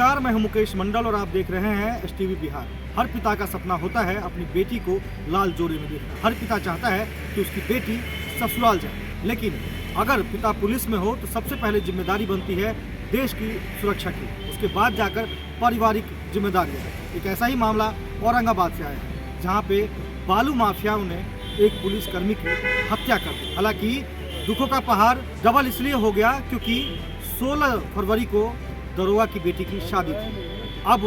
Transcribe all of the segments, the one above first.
नमस्कार, मैं हूं मुकेश मंडल और आप देख रहे हैं एसटीवी बिहार। हर पिता का सपना होता है अपनी बेटी को लाल जोड़े में देखना। हर पिता चाहता है कि उसकी बेटी ससुराल जाए, लेकिन अगर पिता पुलिस में हो तो सबसे पहले जिम्मेदारी बनती है देश की सुरक्षा की, उसके बाद जाकर पारिवारिक जिम्मेदारियाँ। एक ऐसा ही मामला औरंगाबाद से आया है, जहाँ पे बालू माफियाओं ने एक पुलिसकर्मी की हत्या कर दी। हालांकि दुखों का पहाड़ डबल इसलिए हो गया क्योंकि 16 फरवरी को दरोगा की बेटी की शादी थी। अब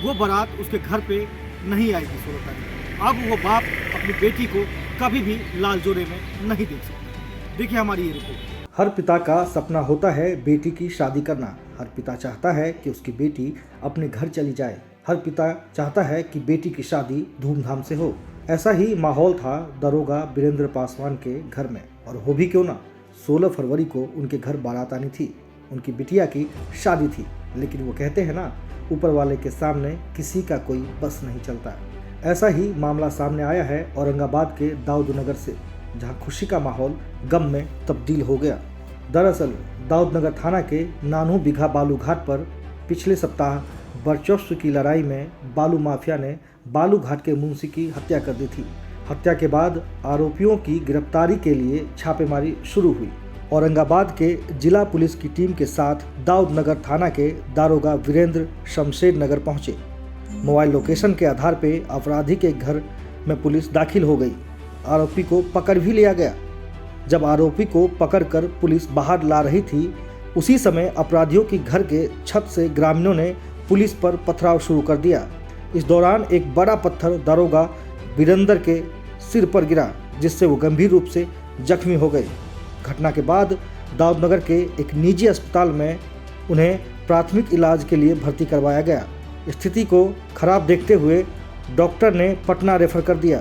वो बारात उसके घर पे नहीं आएगी 16 तारीख। अब वो बाप अपनी बेटी को कभी भी लाल जोड़े में नहीं देख सकता। देखिए हमारी ये रिपोर्ट। हर पिता का सपना होता है बेटी की शादी करना। हर पिता चाहता है कि उसकी बेटी अपने घर चली जाए। हर पिता चाहता है कि बेटी की शादी धूमधाम से हो। ऐसा ही माहौल था दरोगा वीरेंद्र पासवान के घर में, और हो भी क्यों ना, 16 फरवरी को उनके घर बारात आनी थी, उनकी बिटिया की शादी थी। लेकिन वो कहते हैं ना, ऊपर वाले के सामने किसी का कोई बस नहीं चलता। ऐसा ही मामला सामने आया है औरंगाबाद के दाऊदनगर से, जहां खुशी का माहौल गम में तब्दील हो गया। दरअसल दाऊदनगर थाना के नानू बिघा बालू घाट पर पिछले सप्ताह वर्चस्व की लड़ाई में बालू माफिया ने बालू घाट के मुंशी की हत्या कर दी थी। हत्या के बाद आरोपियों की गिरफ्तारी के लिए छापेमारी शुरू हुई। औरंगाबाद के जिला पुलिस की टीम के साथ दाऊदनगर थाना के दारोगा वीरेंद्र शमशेर नगर पहुंचे। मोबाइल लोकेशन के आधार पर अपराधी के घर में पुलिस दाखिल हो गई। आरोपी को पकड़ भी लिया गया। जब आरोपी को पकड़कर पुलिस बाहर ला रही थी, उसी समय अपराधियों की घर के छत से ग्रामीणों ने पुलिस पर पथराव शुरू कर दिया। इस दौरान एक बड़ा पत्थर दारोगा वीरेंद्र के सिर पर गिरा, जिससे वो गंभीर रूप से जख्मी हो गए। घटना के बाद दाऊदनगर के एक निजी अस्पताल में उन्हें प्राथमिक इलाज के लिए भर्ती करवाया गया। स्थिति को खराब देखते हुए डॉक्टर ने पटना रेफर कर दिया।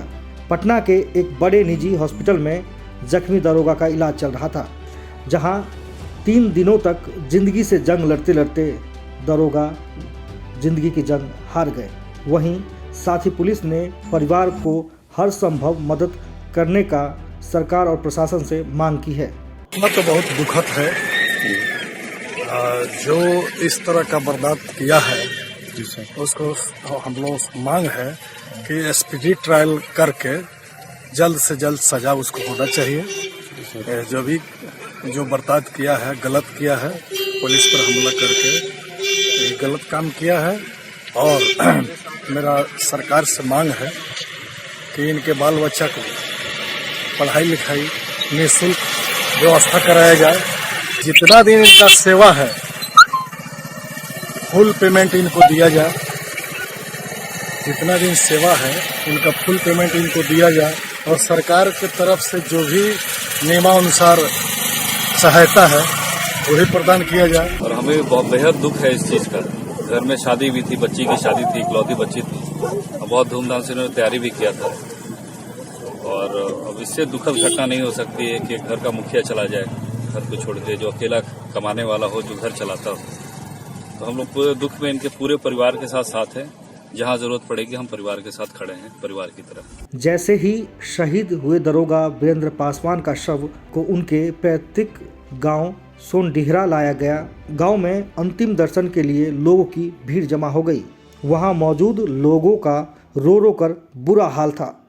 पटना के एक बड़े निजी हॉस्पिटल में जख्मी दारोगा का इलाज चल रहा था, जहां 3 दिनों तक जिंदगी से जंग लड़ते लड़ते दारोगा जिंदगी की जंग हार गए। वहीं साथ ही पुलिस ने परिवार को हर संभव मदद करने का सरकार और प्रशासन से मांग की है। तो बहुत दुखद है जो इस तरह का बर्दाश्त किया है, उसको हम लोग मांग है कि स्पीडी ट्रायल करके जल्द से जल्द सजा उसको होना चाहिए। जो भी जो बर्दाश्त किया है, गलत किया है, पुलिस पर हमला करके ये गलत काम किया है। और मेरा सरकार से मांग है कि इनके बाल बच्चा को पढ़ाई लिखाई निःशुल्क व्यवस्था कराया जाए। जितना दिन इनका सेवा है फुल पेमेंट इनको दिया जाए। जितना दिन सेवा है इनका फुल पेमेंट इनको दिया जाए, और सरकार की तरफ से जो भी नियमानुसार सहायता है वो भी प्रदान किया जाए। और हमें बहुत बेहद दुख है इस चीज का। घर में शादी भी थी, बच्ची की शादी थी, इकलौती बच्ची थी, और बहुत धूमधाम से उन्होंने तैयारी भी किया था। और अब इससे दुखद घटना नहीं हो सकती है कि घर का मुखिया चला जाए, घर को छोड़ दे, जो अकेला कमाने वाला हो, जो घर चलाता हो। तो हम लोग पूरे दुख में इनके पूरे परिवार के साथ हैं। जहां जरूरत पड़ेगी हम परिवार के साथ खड़े हैं, परिवार की तरफ। जैसे ही शहीद हुए दरोगा वीरेंद्र पासवान का शव को उनके पैतृक गांव सोनडिहरा लाया गया, गांव में अंतिम दर्शन के लिए लोगों की भीड़ जमा हो गई। वहां मौजूद लोगों का रो रो कर बुरा हाल था।